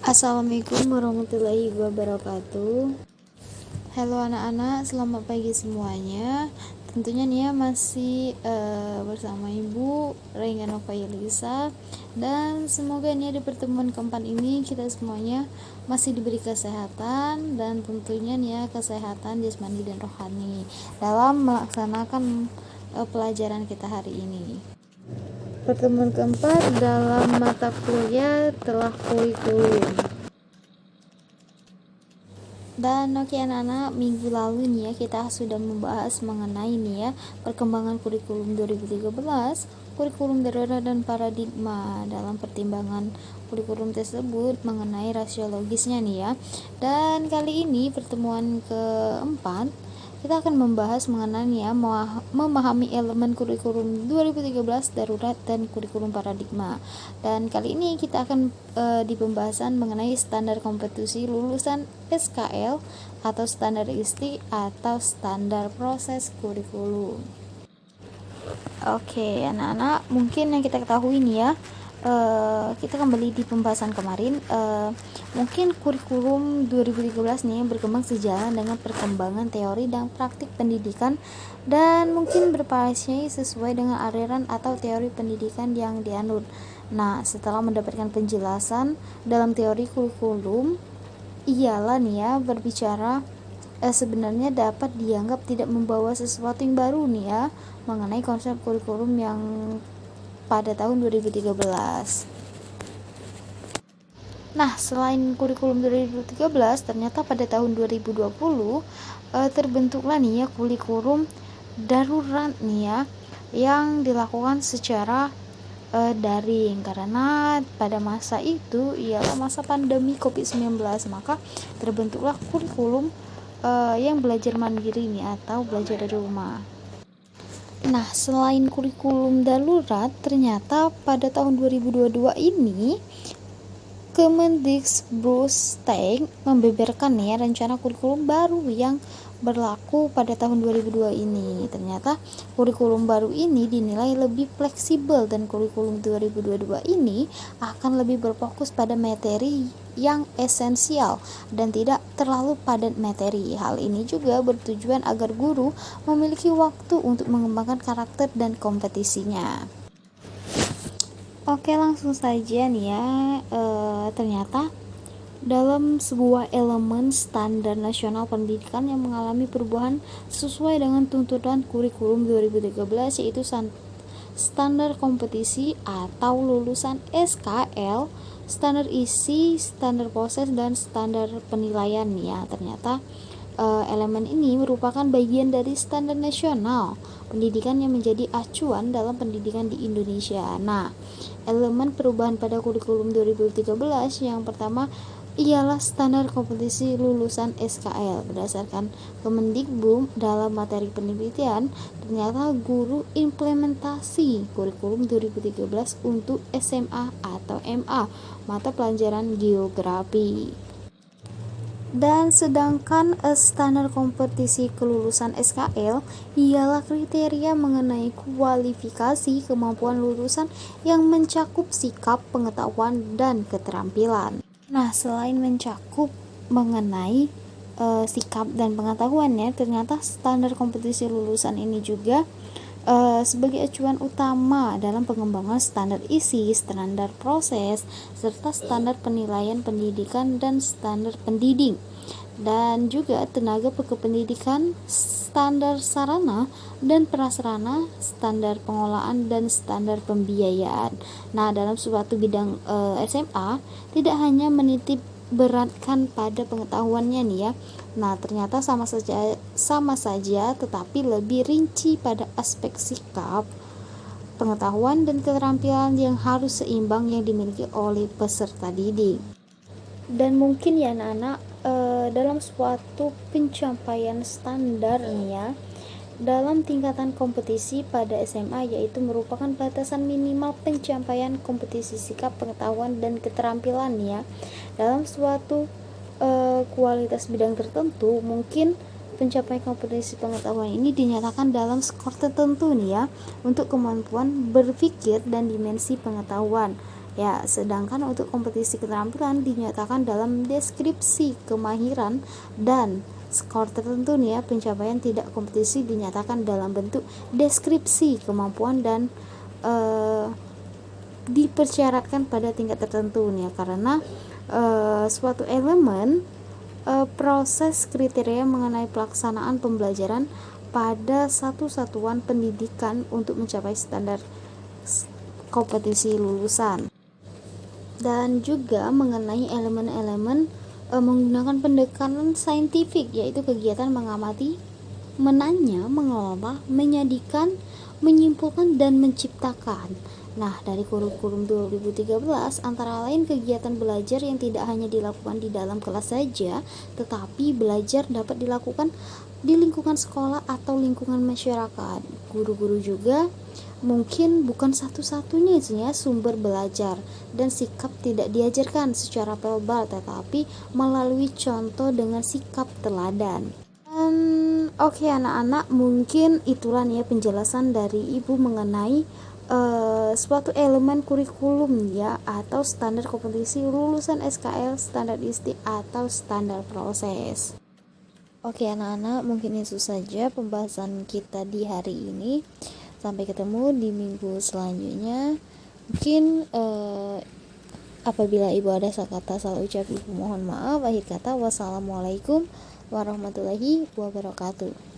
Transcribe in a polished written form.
Assalamualaikum warahmatullahi wabarakatuh. Halo anak-anak, selamat pagi semuanya. Tentunya nih ya masih bersama Ibu Rengga Nova Yelisa, dan semoga nih di pertemuan keempat ini kita semuanya masih diberi kesehatan, dan tentunya nih ya kesehatan jasmani dan rohani dalam melaksanakan pelajaran kita hari ini. Pertemuan keempat dalam mata kuliah telah kurikulum. Dan oke anak-anak, minggu lalu nih ya kita sudah membahas mengenai nih ya perkembangan kurikulum 2013, kurikulum darurat dan paradigma. Dalam pertimbangan kurikulum tersebut mengenai rasiologisnya nih ya. Dan kali ini pertemuan keempat kita akan membahas mengenai ya memahami elemen kurikulum 2013 darurat dan kurikulum paradigma. Dan kali ini kita akan di pembahasan mengenai standar kompetisi lulusan SKL atau standar ISTI atau standar proses kurikulum. Oke, anak-anak, mungkin yang kita ketahui nih ya, kita kembali di pembahasan kemarin, mungkin kurikulum 2013 nih berkembang sejalan dengan perkembangan teori dan praktik pendidikan, dan mungkin bervariasi sesuai dengan aliran atau teori pendidikan yang dianut. Nah, setelah mendapatkan penjelasan dalam teori kurikulum, ialah nih ya berbicara sebenarnya dapat dianggap tidak membawa sesuatu yang baru nih ya mengenai konsep kurikulum yang pada tahun 2013. Nah, selain kurikulum 2013, ternyata pada tahun 2020 terbentuklah nih ya kurikulum darurat nih ya yang dilakukan secara daring, karena pada masa itu ialah masa pandemi COVID-19, maka terbentuklah kurikulum yang belajar mandiri nih atau belajar dari rumah. Nah, selain kurikulum darurat, ternyata pada tahun 2022 ini Kemendikbudristek membeberkan ya rencana kurikulum baru yang berlaku pada tahun 2002 ini. Ternyata kurikulum baru ini dinilai lebih fleksibel, dan kurikulum 2022 ini akan lebih berfokus pada materi yang esensial dan tidak terlalu padat materi. Hal ini juga bertujuan agar guru memiliki waktu untuk mengembangkan karakter dan kompetisinya. Oke, langsung saja nih ya. Ternyata dalam sebuah elemen standar nasional pendidikan yang mengalami perubahan sesuai dengan tuntutan kurikulum 2013, yaitu standar kompetisi atau lulusan SKL, standar isi, standar proses, dan standar penilaian ya. Ternyata elemen ini merupakan bagian dari standar nasional pendidikan yang menjadi acuan dalam pendidikan di Indonesia. Nah, elemen perubahan pada kurikulum 2013 yang pertama ialah standar kompetisi lulusan SKL. Berdasarkan Kemendikbud dalam materi penelitian, ternyata guru implementasi kurikulum 2013 untuk SMA atau MA, mata pelajaran geografi. Dan sedangkan standar kompetisi kelulusan SKL ialah kriteria mengenai kualifikasi kemampuan lulusan yang mencakup sikap, pengetahuan, dan keterampilan. Nah, selain mencakup mengenai sikap dan pengetahuannya, ternyata standar kompetisi lulusan ini juga sebagai acuan utama dalam pengembangan standar isi, standar proses, serta standar penilaian pendidikan dan standar pendidik, dan juga tenaga kependidikan, standar sarana dan prasarana, standar pengolahan, dan standar pembiayaan. Nah, dalam suatu bidang SMA tidak hanya menitip beratkan pada pengetahuannya nih ya. Nah, ternyata sama saja tetapi lebih rinci pada aspek sikap, pengetahuan, dan keterampilan yang harus seimbang yang dimiliki oleh peserta didik. Dan mungkin ya anak-anak, dalam suatu pencapaian standar nih ya dalam tingkatan kompetisi pada SMA, yaitu merupakan batasan minimal pencapaian kompetisi sikap, pengetahuan, dan keterampilan ya dalam suatu kualitas bidang tertentu. Mungkin pencapaian kompetisi pengetahuan ini dinyatakan dalam skor tertentu nih ya untuk kemampuan berpikir dan dimensi pengetahuan. Ya, sedangkan untuk kompetisi keterampilan dinyatakan dalam deskripsi kemahiran dan skor tertentu nih ya. Pencapaian tidak kompetisi dinyatakan dalam bentuk deskripsi kemampuan dan dipersyaratkan pada tingkat tertentu nih ya, karena suatu elemen proses kriteria mengenai pelaksanaan pembelajaran pada satu satuan pendidikan untuk mencapai standar kompetisi lulusan. Dan juga mengenai elemen-elemen menggunakan pendekatan saintifik, yaitu kegiatan mengamati, menanya, mengelola, menyajikan, menyimpulkan, dan menciptakan. Nah, dari kurikulum 2013 antara lain kegiatan belajar yang tidak hanya dilakukan di dalam kelas saja, tetapi belajar dapat dilakukan di lingkungan sekolah atau lingkungan masyarakat. Guru-guru juga mungkin bukan satu-satunya ya sumber belajar, dan sikap tidak diajarkan secara verbal tetapi melalui contoh dengan sikap teladan. Oke anak-anak, mungkin itulah ya penjelasan dari ibu mengenai suatu elemen kurikulum ya, atau standar kompetisi lulusan SKL, standar ISTI atau standar proses. Oke anak-anak, mungkin itu saja pembahasan kita di hari ini. Sampai ketemu di minggu selanjutnya. Mungkin apabila ibu ada kata salah ucap, ibu mohon maaf. Akhir kata, wassalamualaikum warahmatullahi wabarakatuh.